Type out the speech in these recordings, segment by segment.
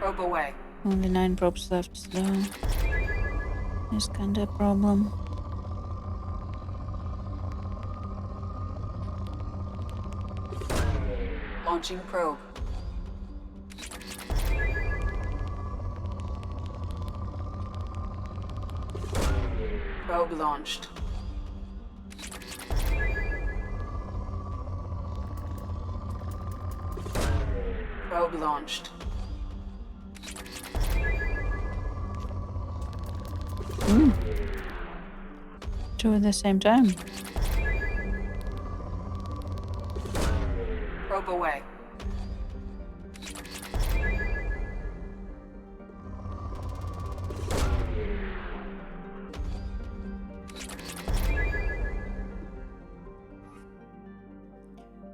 Probe away. Only 9 probes left, though. It's kinda a problem. Launching probe. Probe launched. Probe launched. Two at the same time. Probe away.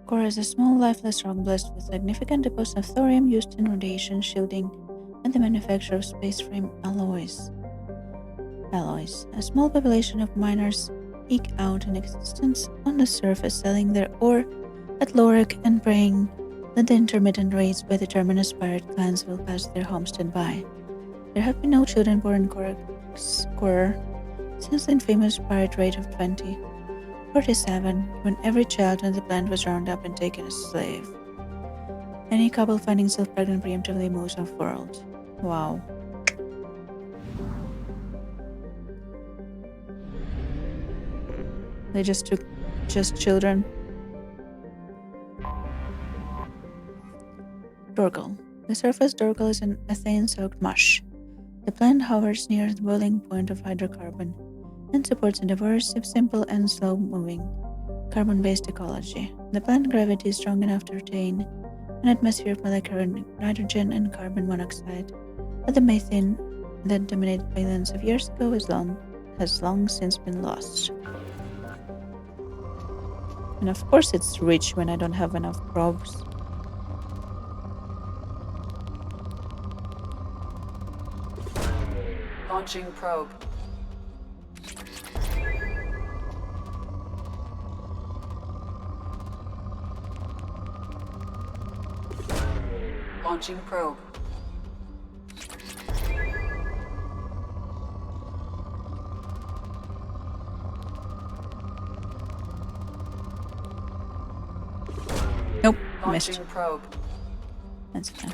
Core is a small, lifeless rock blessed with significant deposits of thorium used in radiation shielding and the manufacture of space frame alloys. A small population of miners eke out an existence on the surface, selling their ore at Lorik and praying that the intermittent raids by the terminus pirate clans will pass their homestead by. There have been no children born in Core since the infamous pirate raid of 2047, when every child on the planet was rounded up and taken as a slave. Any couple finding self pregnant preemptively moves off-world. Wow. They just took children. Dorgal. The surface Dorgal is an ethane-soaked mush. The plant hovers near the boiling point of hydrocarbon and supports a diverse, if simple and slow-moving, carbon-based ecology. The plant gravity is strong enough to retain an atmosphere of molecular nitrogen and carbon monoxide, but the methane that dominated billions of years ago has long since been lost. And of course it's rich when I don't have enough probes. Launching probe. Launching probe. Nope, Launching missed. probe. That's fine.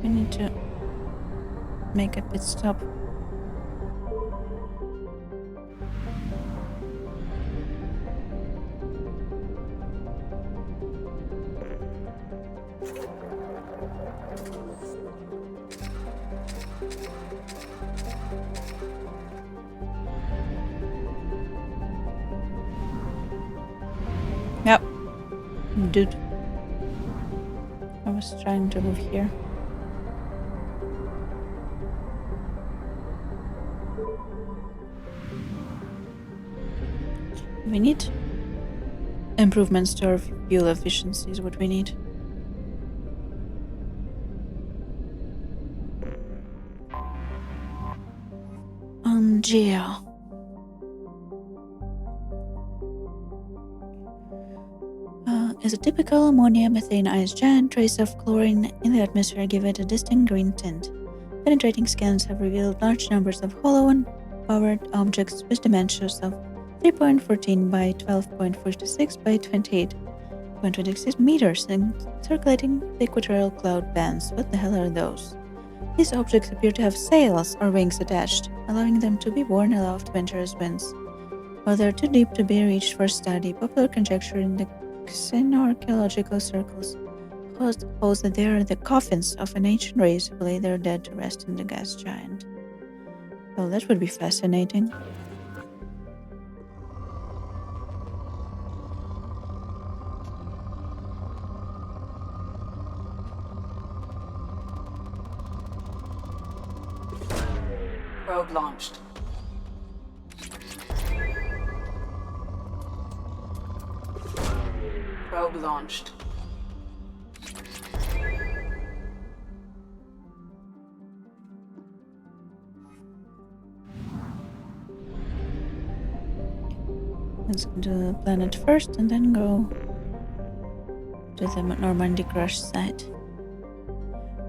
We need to make a pit stop. Yep. Dude. I was trying to move here. We need improvements to our fuel efficiency is what we need. Geo. As a typical ammonia methane ice giant, trace of chlorine in the atmosphere give it a distinct green tint. Penetrating scans have revealed large numbers of hollow and powered objects with dimensions of 3.14 by 12.56 by 28.26 meters and circulating the equatorial cloud bands. What the hell are those? These objects appear to have sails or wings attached, allowing them to be borne aloft adventurous winds. While they are too deep to be reached for study, popular conjecture in the xenarchaeological circles holds that they are the coffins of an ancient race who lay their dead to rest in the gas giant. Well, that would be fascinating. Probe launched. Probe launched. Let's do the planet first and then go to the Normandy crash site.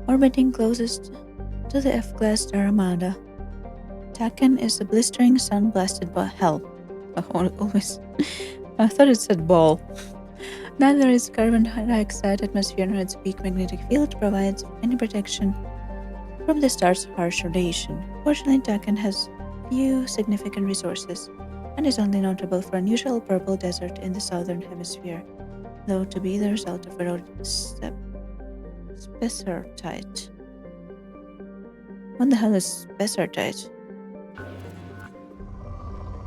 Orbiting closest to the F-class star Armada. Taken is a blistering sun-blasted hell. Always. I thought it said ball. Neither its carbon dioxide atmosphere nor its weak magnetic field provides any protection from the star's harsh radiation. Fortunately, Taken has few significant resources and is only notable for an unusual purple desert in the southern hemisphere, though to be the result of eroded spessartite. What the hell is spessartite?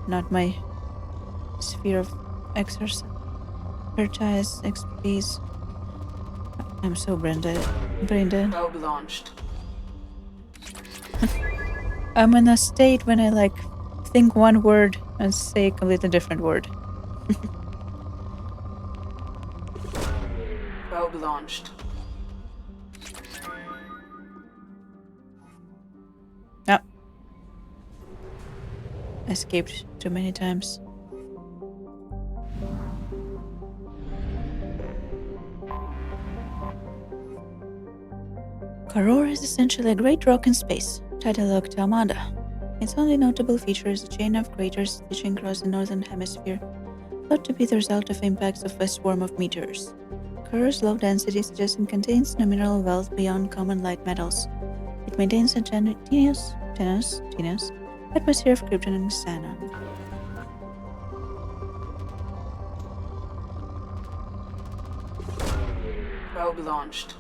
Not my sphere of expertise. I'm so brain dead. Probe launched. I'm in a state when I think one word and say a completely different word. Probe launched. Ah. Escaped too many times. Karor is essentially a great rock in space, tidal to Armada. Its only notable feature is a chain of craters stitching across the northern hemisphere, thought to be the result of impacts of a swarm of meteors. Karor's low density suggests it contains no mineral wealth beyond common light metals. It maintains a tenuous atmosphere of krypton and xenon. Probe launched.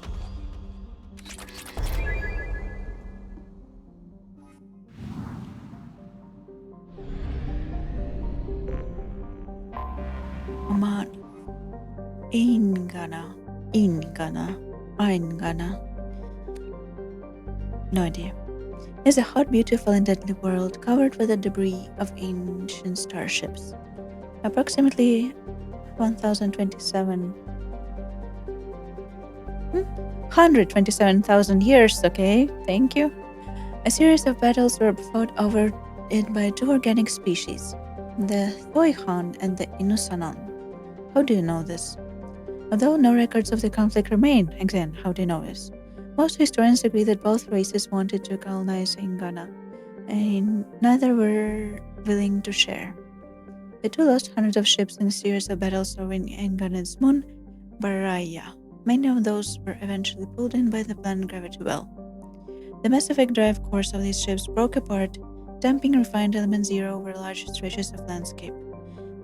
Oman. Ingana. No idea. It's a hot, beautiful, and deadly world covered with the debris of ancient starships. Approximately 127,000 years, okay? Thank you. A series of battles were fought over it by two organic species, the Thoihan and the Inusanon. How do you know this? Although no records of the conflict remain, again, how do you know this? Most historians agree that both races wanted to colonize Ingana, and neither were willing to share. The two lost hundreds of ships in a series of battles over Ingana's moon, Baraya. Many of those were eventually pulled in by the planet gravity well. The Mass Effect drive cores of these ships broke apart, dumping refined element zero over large stretches of landscape.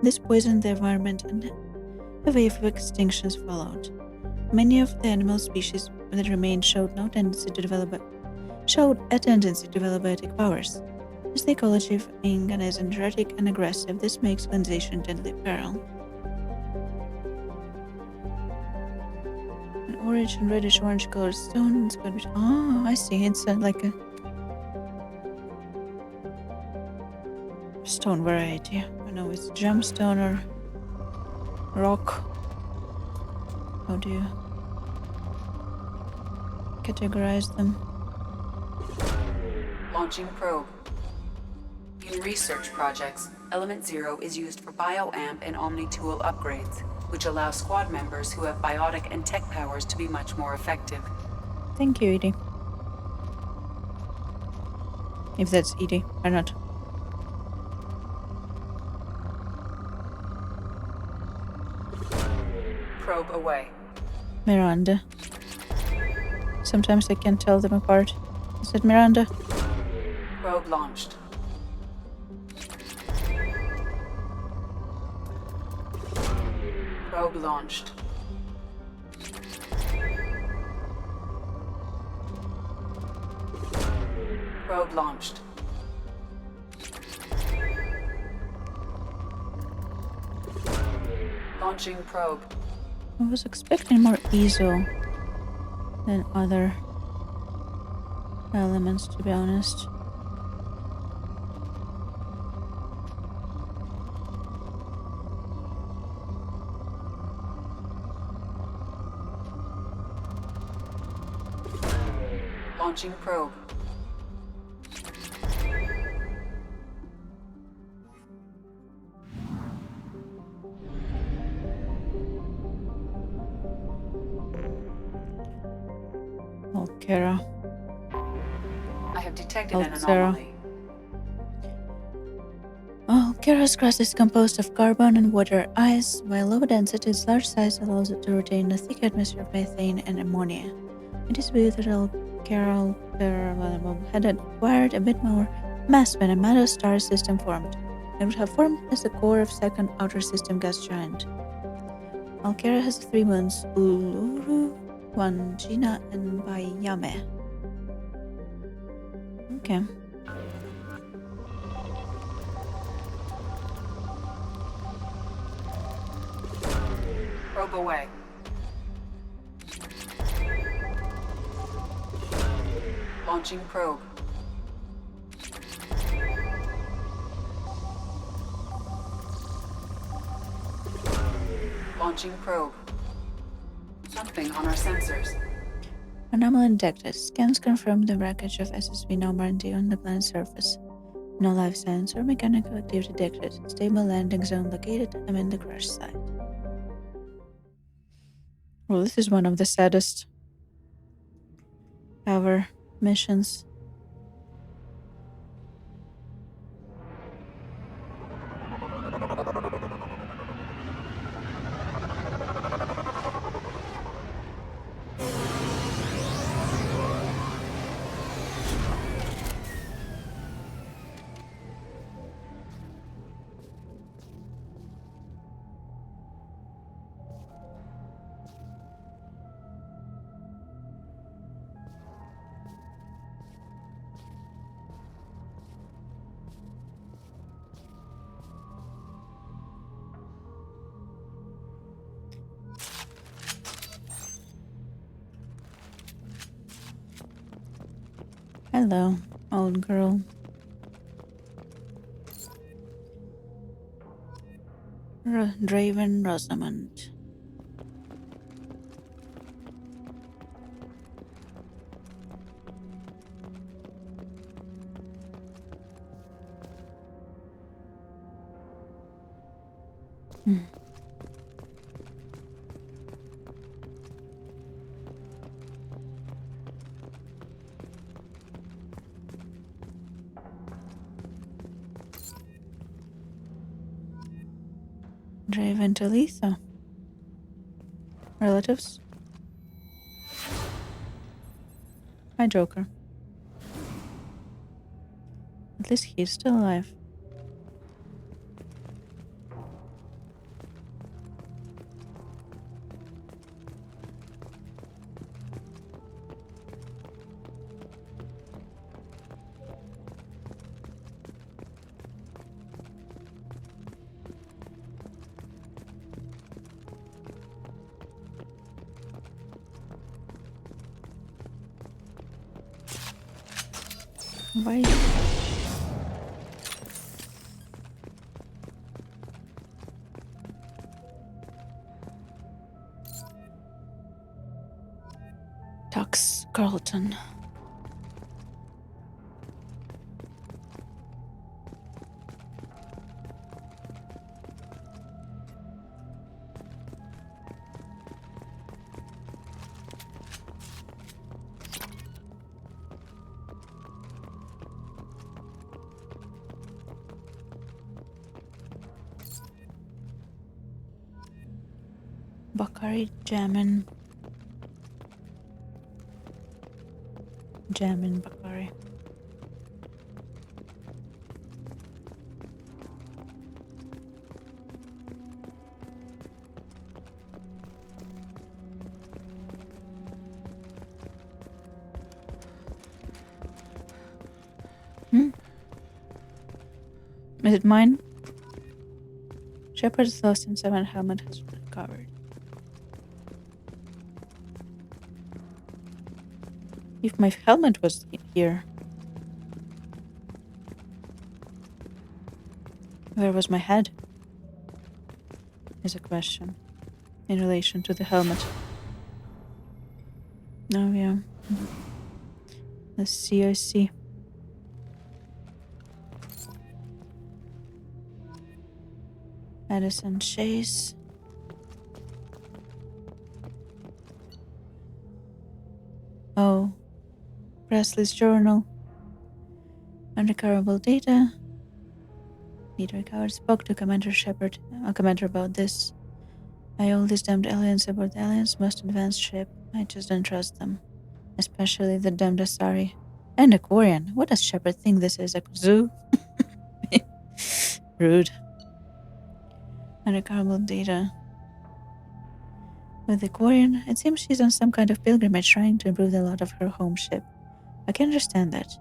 This poisoned the environment and a wave of extinctions followed. Many of the animal species that remained showed a tendency to develop biotic powers. As the ecology of Ingana is energetic and aggressive, this makes colonization deadly peril. An orange and reddish-orange colored stone is good. Oh, I see. It's like a stone variety. I don't know if it's gemstone or rock. How do you categorize them? Launching probe. In research projects, Element Zero is used for bioamp and omni-tool upgrades, which allow squad members who have biotic and tech powers to be much more effective. Thank you, Edie. If that's Edie or not. Probe away. Miranda. Sometimes I can't tell them apart. Is it Miranda? Probe launched. Probe launched. Probe launched. Launching probe. I was expecting more ESO than other elements, to be honest. Launching probe. Kara. I have detected Oh, an Sarah. anomaly. Well, Kara's crust is composed of carbon and water ice, while low density its large size allows it to retain a thick atmosphere of methane and ammonia. It is believed that Kara had acquired a bit more mass when a massive star system formed. It would have formed as the core of second outer system gas giant. Alkera has 3 moons, Uluru, Wangina, and Bayame. Okay. Probe away. Launching probe. Launching probe. Something on our sensors. Anomaly detected. Scans confirm the wreckage of SSV Normandy on the planet's surface. No life signs or mechanical activity detected. Stable landing zone located amid the crash site. Well, this is one of the saddest ever missions. Hello, old girl. Draven Rosamond. Draven Talitha. Relatives? Hi, Joker. At least he's still alive. Why? Tux Carlton. Bakari Jamin. Bakari. Is it mine? Shepard is lost and 7 helmet has recovered. If my helmet was here, where was my head? Is a question in relation to the helmet. Oh yeah. Let's see, I see. Addison Chase. Oh, Presley's journal. Unrecoverable data. Peter Coward spoke to Commander Shepard, a commander about this. All these damned aliens aboard the Alliance most advanced ship. I just don't trust them. Especially the damned Asari. And a Quarian. What does Shepard think this is? A zoo? Rude. Unrecoverable data. With the Quarian, it seems she's on some kind of pilgrimage trying to improve the lot of her home ship. I can understand that.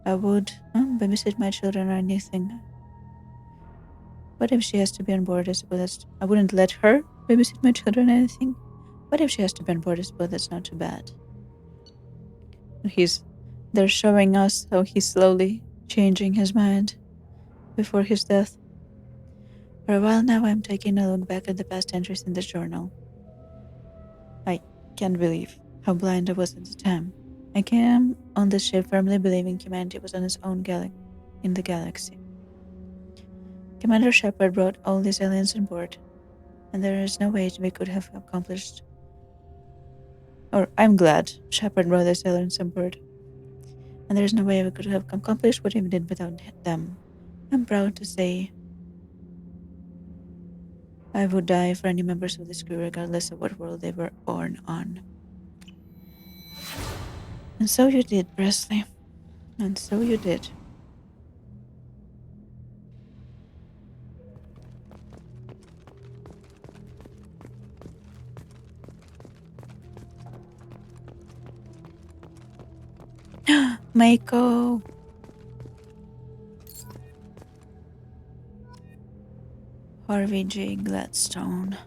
I would babysit my children or anything. What if she has to be on board? I wouldn't let her babysit my children or anything. What if she has to be on board? I suppose that's not too bad. They're showing us how he's slowly changing his mind before his death. For a while now, I'm taking a look back at the past entries in this journal. I can't believe how blind I was at the time. I came on this ship firmly believing humanity was on its own in the galaxy. Commander Shepard brought all these aliens on board, and there is no way we could have accomplished. Or I'm glad Shepard brought these aliens on board, and there is no way we could have accomplished what we did without them. I'm proud to say I would die for any members of this crew regardless of what world they were born on. And so you did, Presley. And so you did. Mako! Harvey J. Gladstone.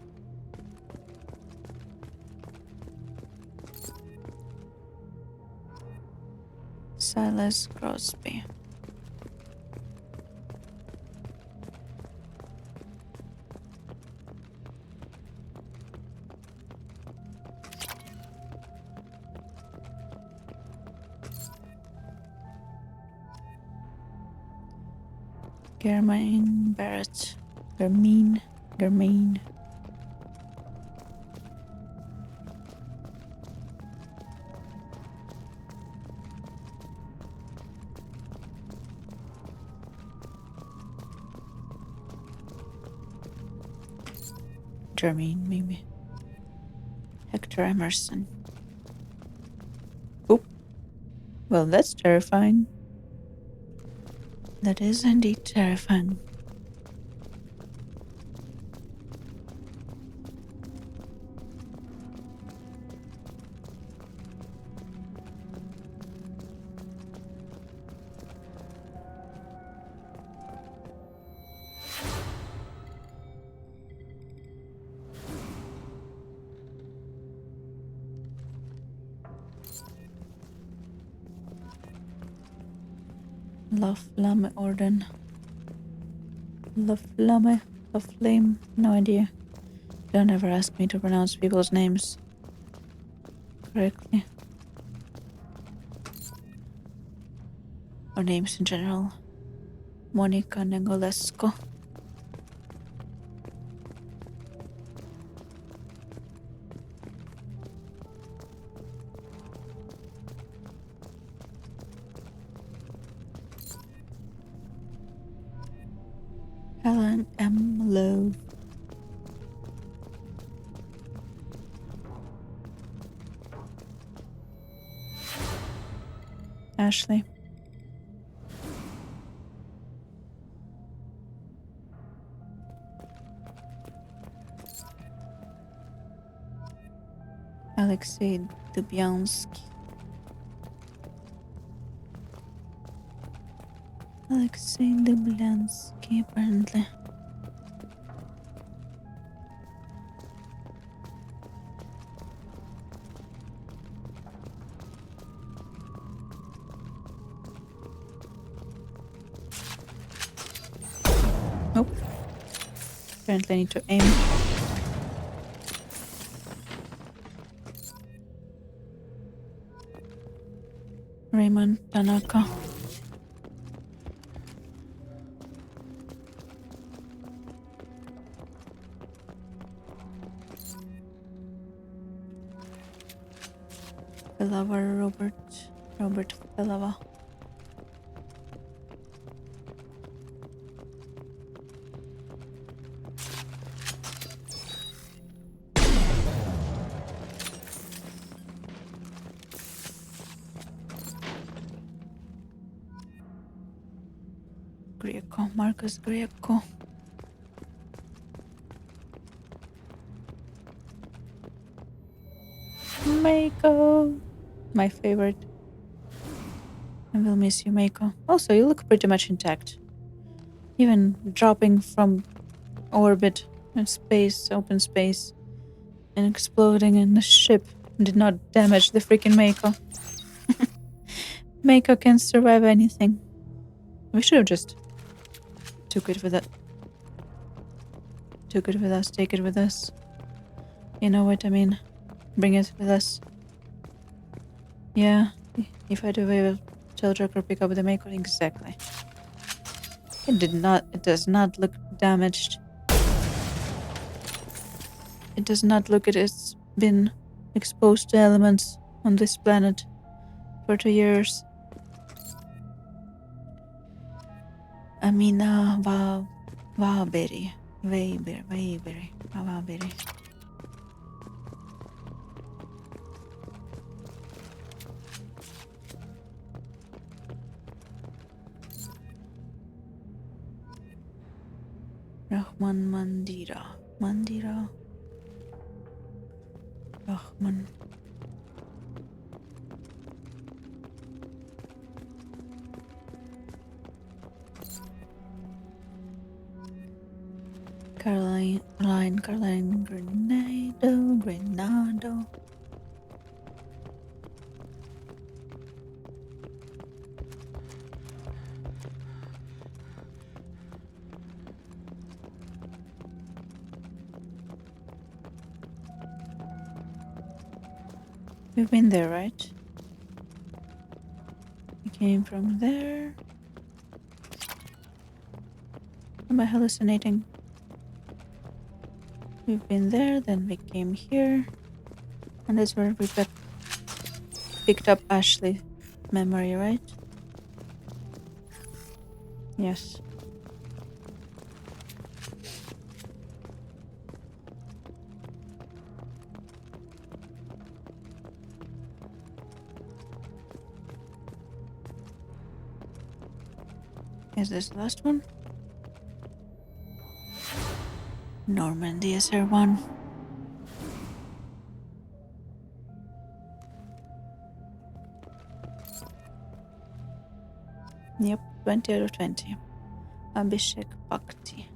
Silas Crosby. Germaine Barrett. Germaine. Germaine, maybe. Hector Emerson. Oop. Well, that's terrifying. That is indeed terrifying. Love Orden. Flame, no idea. Don't ever ask me to pronounce people's names correctly. Or names in general. Monica Negolesco. Helen M. Lowe. Ashley. Alexei Dubyansky. Alexei Dubyansky, apparently. Nope. Apparently I need to aim. Raymond Tanaka. Valor, Robert Valor. Greco, Marcus Greco. Mako, my favorite. I will miss you, Mako. Also, you look pretty much intact. Even dropping from orbit and space, open space, and exploding in the ship did not damage the freaking Mako. Mako can survive anything. We should have just took it with us. Take it with us. You know what I mean? Bring it with us. Yeah, if I do, we will tell Joker pick up the Mako. Exactly. It does not look damaged. It does not look it has been exposed to elements on this planet for 2 years. Amina Vaberi. Vaberi. Rahman Mandira. Rahman. Caroline, Grenado. We've been there, right? We came from there. Am I hallucinating? We've been there, then we came here. And that's where we got picked up Ashley memory, right? Yes. Is this the last one? Normandy is her one. Yep, 20 out of 20. Abhishek Bhakti.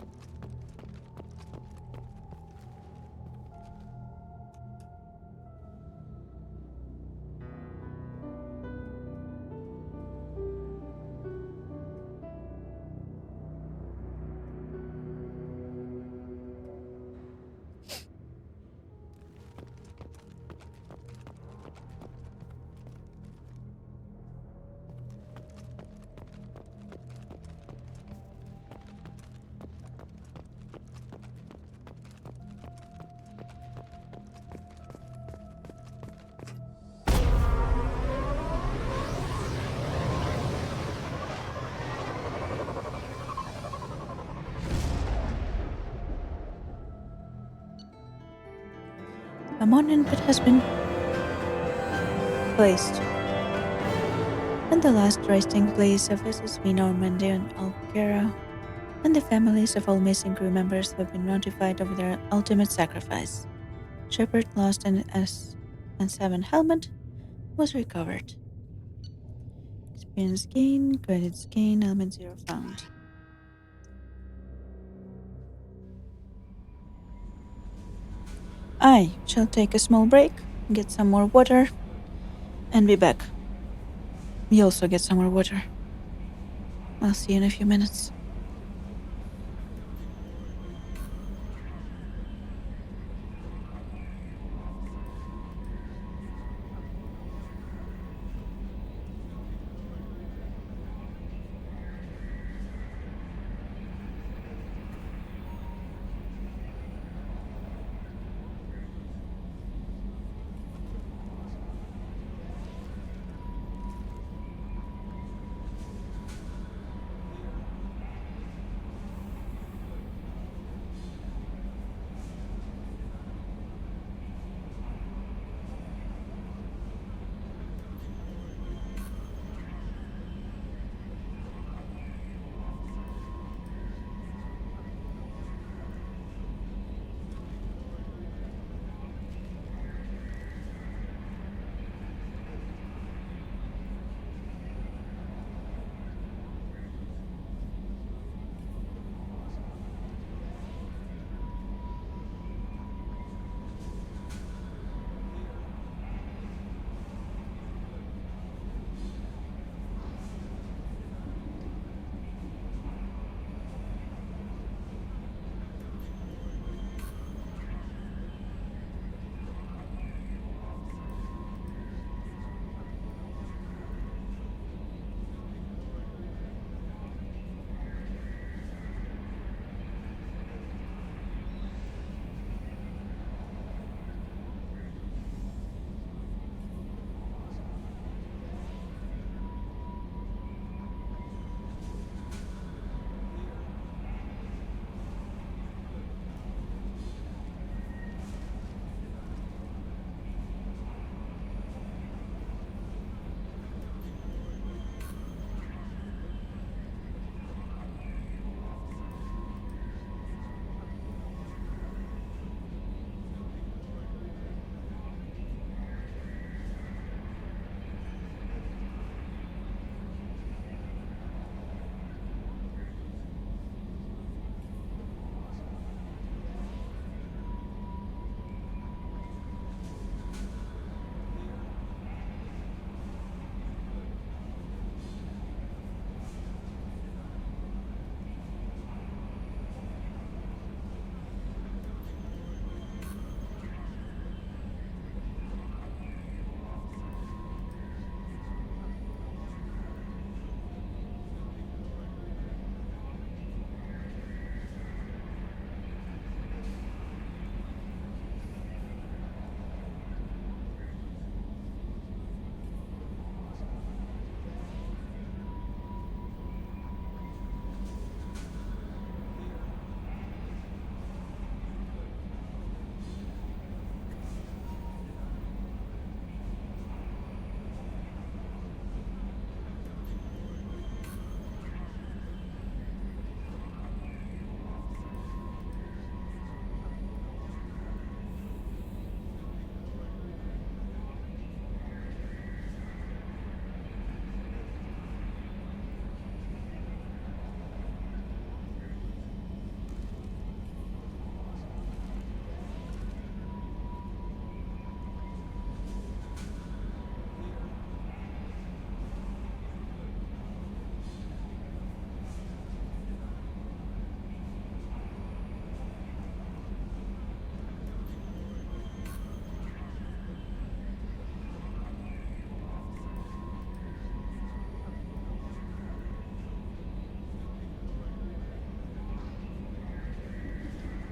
A monument has been placed at the last resting place of SSV Normandy on Algera, and the families of all missing crew members have been notified of their ultimate sacrifice. Shepard lost an S7 helmet was recovered. Experience gain, credits gain, element 0 found. I shall take a small break, get some more water, and be back. You also get some more water. I'll see you in a few minutes.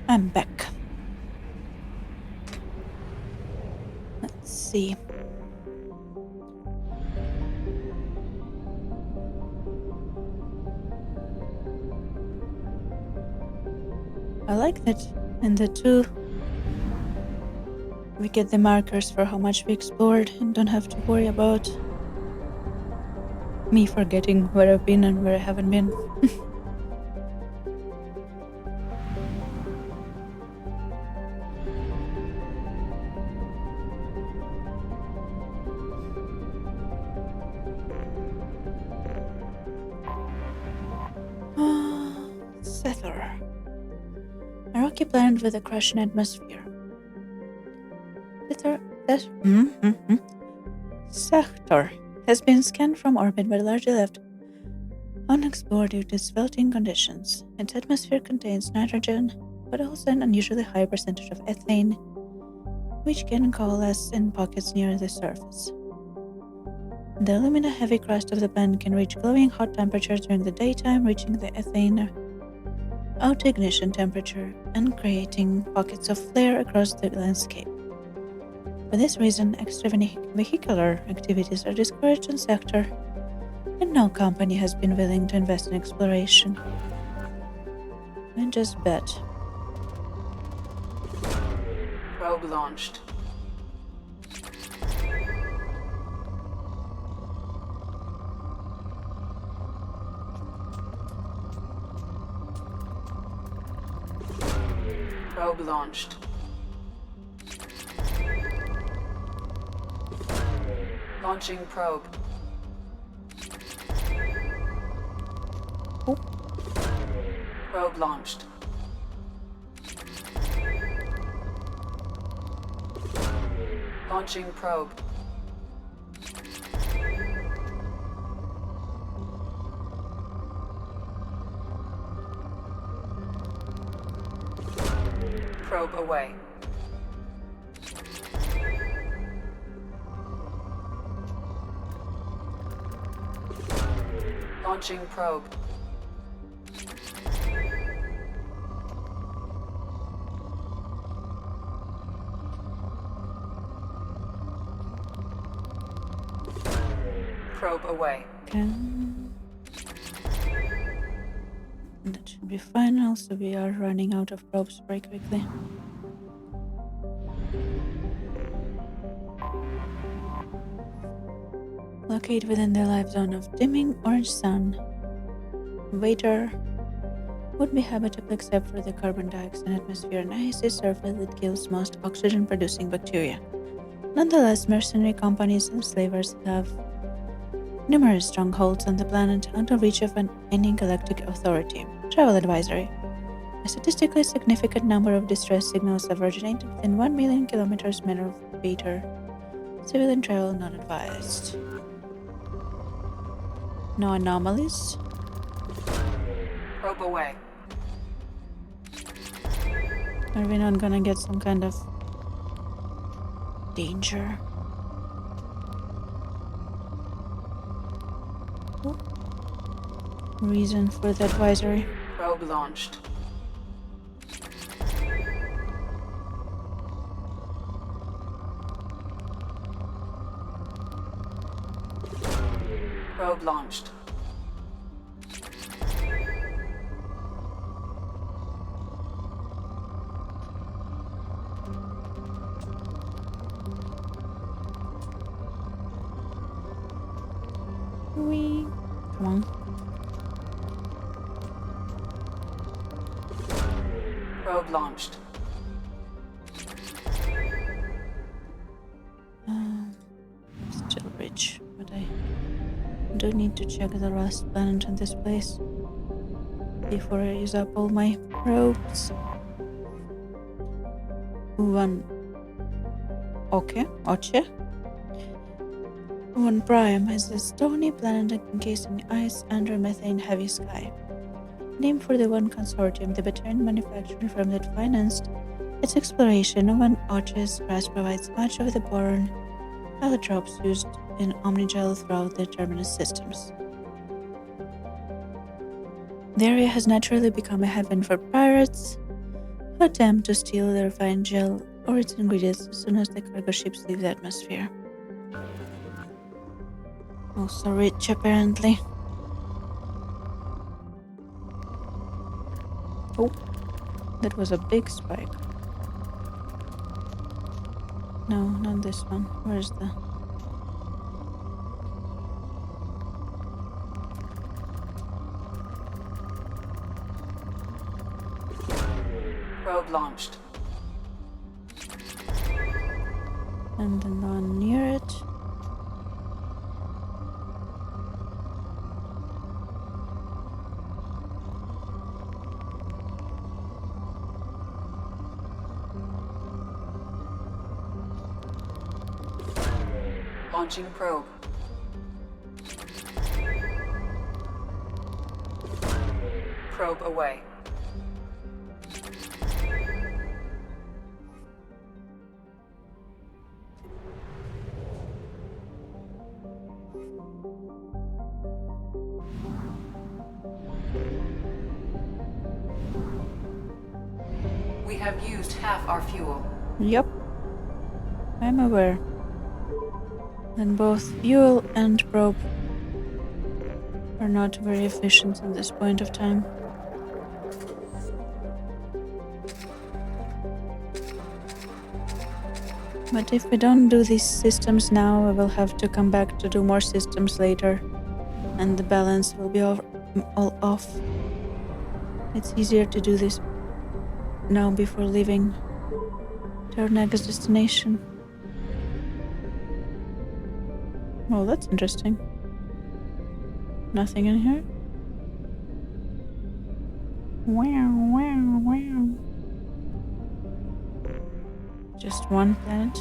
I'm back. Let's see. I like that in the 2 we get the markers for how much we explored and don't have to worry about me forgetting where I've been and where I haven't been. Sether. A rocky planet with a crushing atmosphere. Sector has been scanned from orbit but largely left unexplored due to its melting conditions. Its atmosphere contains nitrogen, but also an unusually high percentage of ethane, which can coalesce in pockets near the surface. The alumina-heavy crust of the planet can reach glowing hot temperatures during the daytime, reaching the ethane out ignition temperature and creating pockets of flare across the landscape. For this reason, extravehicular activities are discouraged in sector, and no company has been willing to invest in exploration. I just bet. Probe launched. Probe launched. Launching probe. Oh. Probe launched. Launching probe. Probe away. Launching probe. Probe away. Okay. That should be fine. Also, we are running out of probes very quickly. Locate within the life zone of dimming orange sun. Waiter would be habitable except for the carbon dioxide atmosphere and icy surface that kills most oxygen-producing bacteria. Nonetheless, mercenary companies and slavers have numerous strongholds on the planet out of reach of any galactic authority. Travel advisory. A statistically significant number of distress signals have originated within 1 million kilometers of Vader. Civilian travel not advised. No anomalies. Probe away. Are we not gonna get some kind of danger? Reason for the advisory. Probe launched. Probe launched. Come on. Probe launched. Still rich, but I do need to check the last planet in this place before I use up all my probes. Oche. One Prime is a stony planet encased in ice under methane-heavy sky. Named for the One Consortium, the veteran manufacturing firm that financed its exploration, One Oche's grass provides much of the boron allotropes used in Omnigel throughout the terminus systems. The area has naturally become a haven for pirates attempt to steal the refined gel or its ingredients as soon as the cargo ships leave the atmosphere. Also rich, apparently. Oh, that was a big spike. No, not this one. Where's the... Probe launched. And the one near it. Launching probe. Probe away. We have used half our fuel. Yep. I'm aware. And both fuel and probe are not very efficient at this point of time. But if we don't do these systems now, we will have to come back to do more systems later, and the balance will be all off. It's easier to do this now before leaving to our next destination. Oh, that's interesting. Nothing in here? Wow, wow, wow. Just one planet.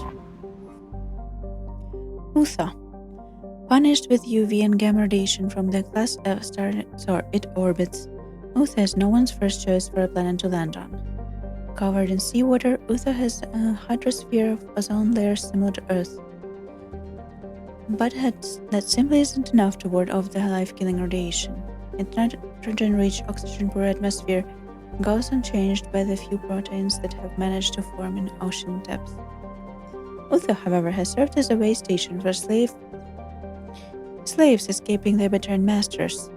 Utha. Punished with UV and gamma radiation from the class F star it orbits, Utha is no one's first choice for a planet to land on. Covered in seawater, Utha has a hydrosphere of ozone layers similar to Earth. But that simply isn't enough to ward off the life-killing radiation. Its nitrogen-rich, oxygen-poor atmosphere goes unchanged by the few proteins that have managed to form in ocean depth. Utha, however, has served as a way station for slaves escaping their barbarian masters.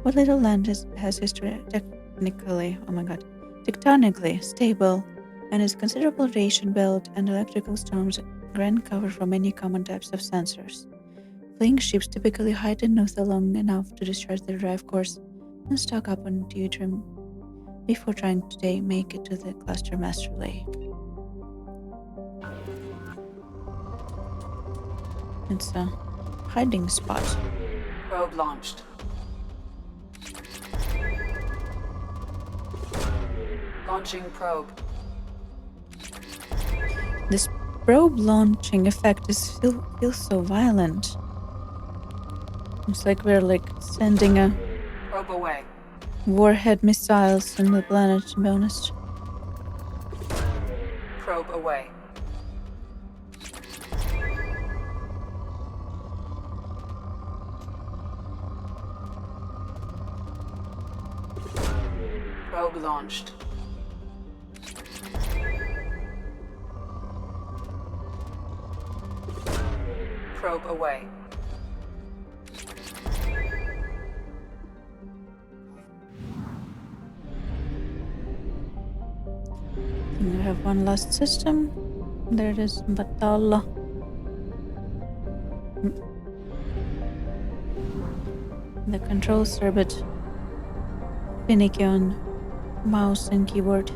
What little land has tectonically stable, and its considerable radiation belt and electrical storms grant cover from many common types of sensors. Fleeing ships typically hide in Utha long enough to discharge their drive course and stock up on deuterium before trying to make it to the cluster master relay. It's a hiding spot. Probe launched. Launching probe. This probe launching effect feels so violent. It's like we're sending a Probe away. warhead missiles on the planet, to be honest. Probe away. Probe launched. Probe away. And we have one last system. There it is, Batalla. The controls are a bit finicky on mouse and keyboard.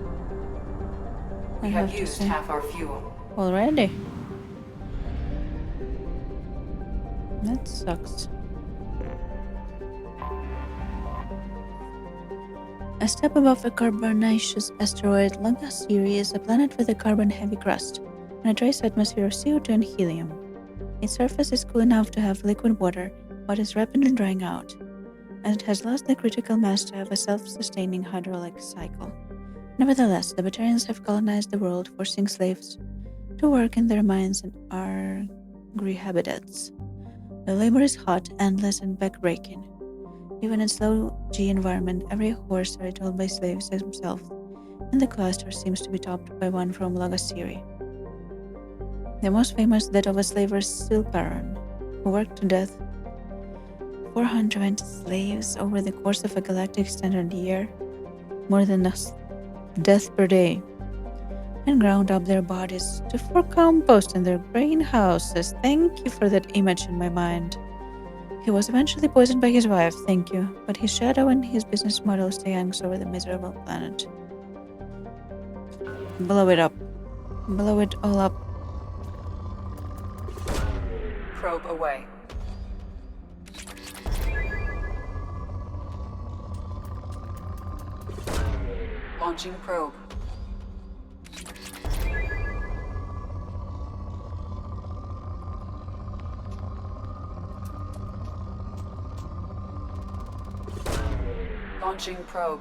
We have used half our fuel. Already? That sucks. A step above the carbonaceous asteroid Looooves is a planet with a carbon-heavy crust and a trace atmosphere of CO2 and helium. Its surface is cool enough to have liquid water, but is rapidly drying out, as it has lost the critical mass to have a self-sustaining hydraulic cycle. Nevertheless, the Batarians have colonized the world, forcing slaves to work in their mines and agri-habitats. The labor is hot, endless, and back-breaking. Even in slow G environment, every horse are told by slaves themselves and the cluster seems to be topped by one from Lagassiri. The most famous that of a slaver Silparan, who worked to death 420 slaves over the course of a galactic standard year, more than a death per day, and ground up their bodies for compost in their greenhouses. Thank you for that image in my mind. He was eventually poisoned by his wife, thank you, but his shadow and his business model still hangs over the miserable planet. Blow it up. Blow it all up. Probe away. Launching probe. Launching probe.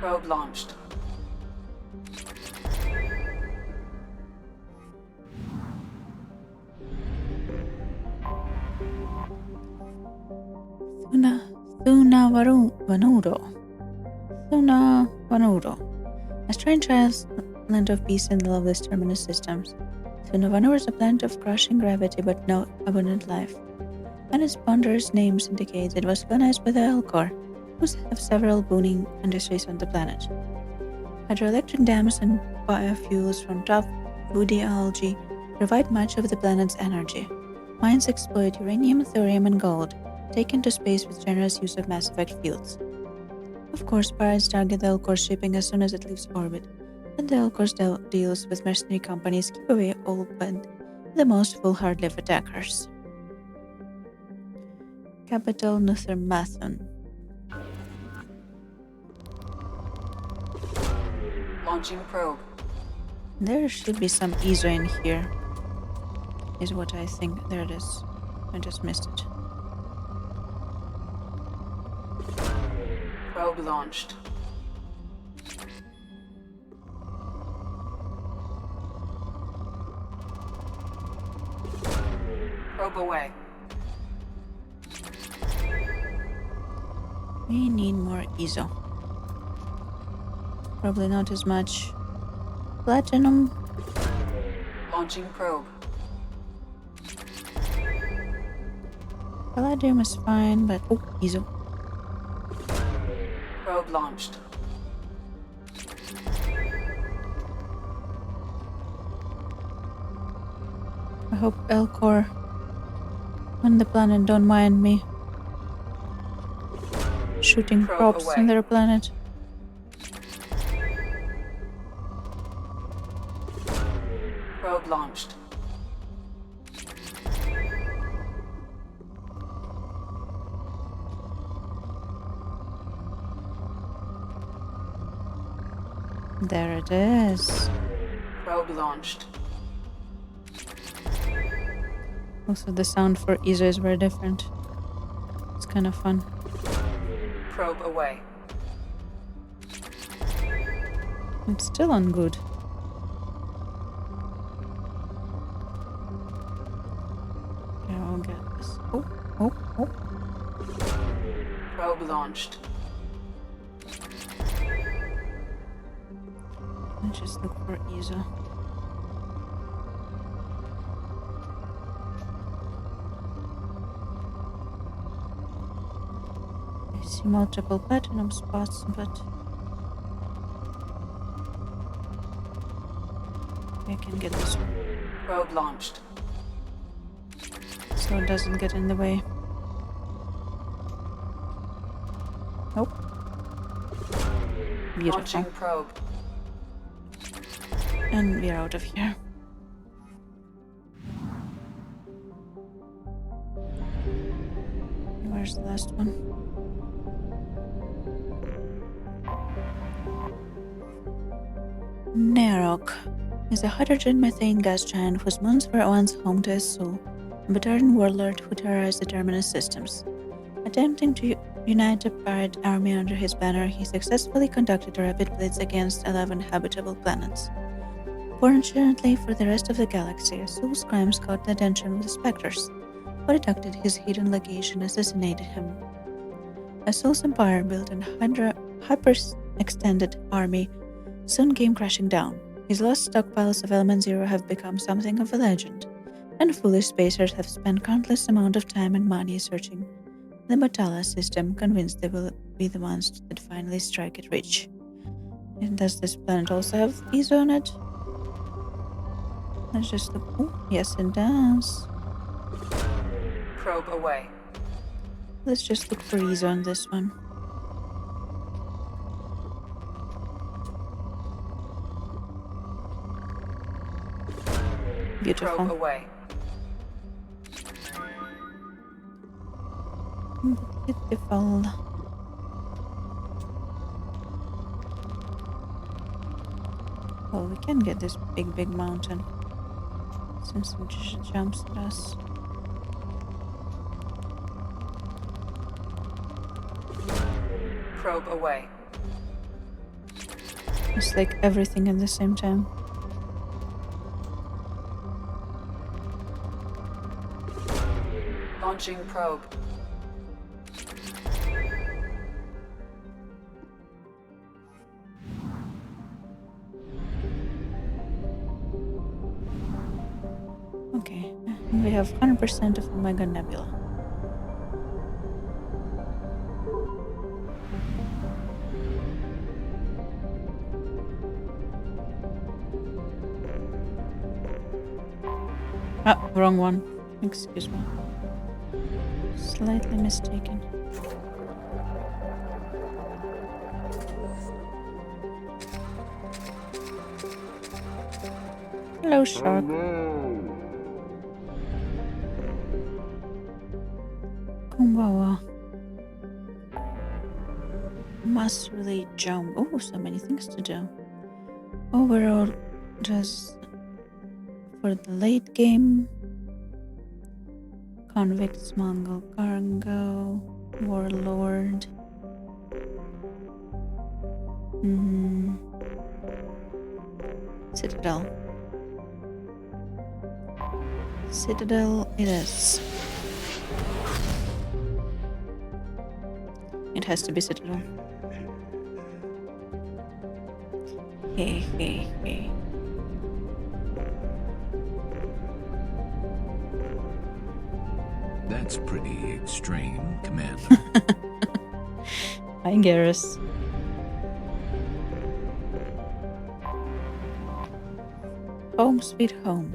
Probe launched. Thuna Vanuro. A strange island of peace and loveless terminus systems. Thuna Vanuro is a planet of crushing gravity but no abundant life. And its ponderous names indicate it was colonized by the Elcor, who have several booming industries on the planet. Hydroelectric dams and biofuels from tough, woody algae provide much of the planet's energy. Mines exploit uranium, thorium, and gold, taken to space with generous use of Mass Effect fields. Of course, pirates target the Elcor shipping as soon as it leaves orbit, and the Elcor's deals with mercenary companies keep away all but the most foolhardy attackers. Capital Nuthermathon. Launching probe. There should be some ESO in here, is what I think. There it is. I just missed it. Probe launched. Probe away. We need more ESO. Probably not as much platinum. Launching probe. Palladium is fine, but oh, ESO. Probe launched. I hope Elcor on the planet don't mind me shooting Probe props away. on their planet. Probe launched. There it is. Probe launched. Also, the sound for ESO is very different. It's kind of fun. Probe away. It's still on good. Yeah, I'll get this. Oh. Probe launched. Let's just look for ESO. I see multiple platinum spots, but I can get this one Probe launched. so it doesn't get in the way. Nope. Beautiful. Launching probe. And we're out of here. Where's the last one? Narok is a hydrogen methane gas giant whose moons were once home to a Sol, a Batarian warlord who terrorized the terminus systems. Attempting to unite a pirate army under his banner, he successfully conducted a rapid blitz against 11 habitable planets. Fortunately for the rest of the galaxy, Soul's crimes caught the attention of the Spectres, who detected his hidden location and assassinated him. As Soul's empire built an hyper-extended army soon came crashing down. His lost stockpiles of Element Zero have become something of a legend, and foolish spacers have spent countless amount of time and money searching the Batala system, convinced they will be the ones that finally strike it rich. And does this planet also have these on it? Let's just look. Oh, yes, it does. Probe away. Let's just look for ease on this one. Beautiful. Probe away. Beautiful. Well, we can get this big mountain since it just jumps at us. Probe away. It's like everything at the same time. Launching probe. Okay, and we have 100% of Omega Nebula. Ah, wrong one. Excuse me. Slightly mistaken. Hello, shark. Konbawa. Must really jump. Oh, so many things to do. Overall, just for the late game. Convicts, Mongol cargo, warlord. Citadel. Citadel it is. It has to be Citadel. Hey. That's pretty extreme, Commander. Hi, Garrus. Home sweet home.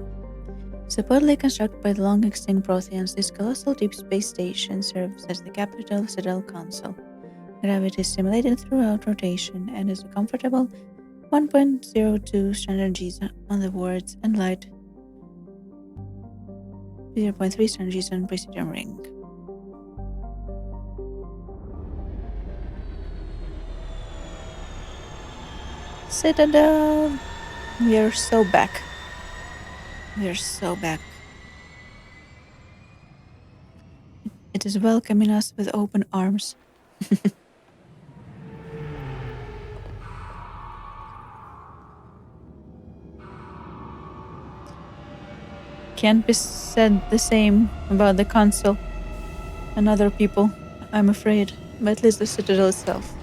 Supposedly constructed by the long extinct Protheans, this colossal deep space station serves as the capital Citadel Council. Gravity is simulated throughout rotation and is a comfortable 1.02 standard Gs on the wards and light 0.3 standard Gs on Presidium Ring. Citadel! We are so back. We are so back. It is welcoming us with open arms. Can't be said the same about the council and other people, I'm afraid, but at least the Citadel itself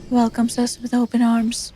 welcomes us with open arms.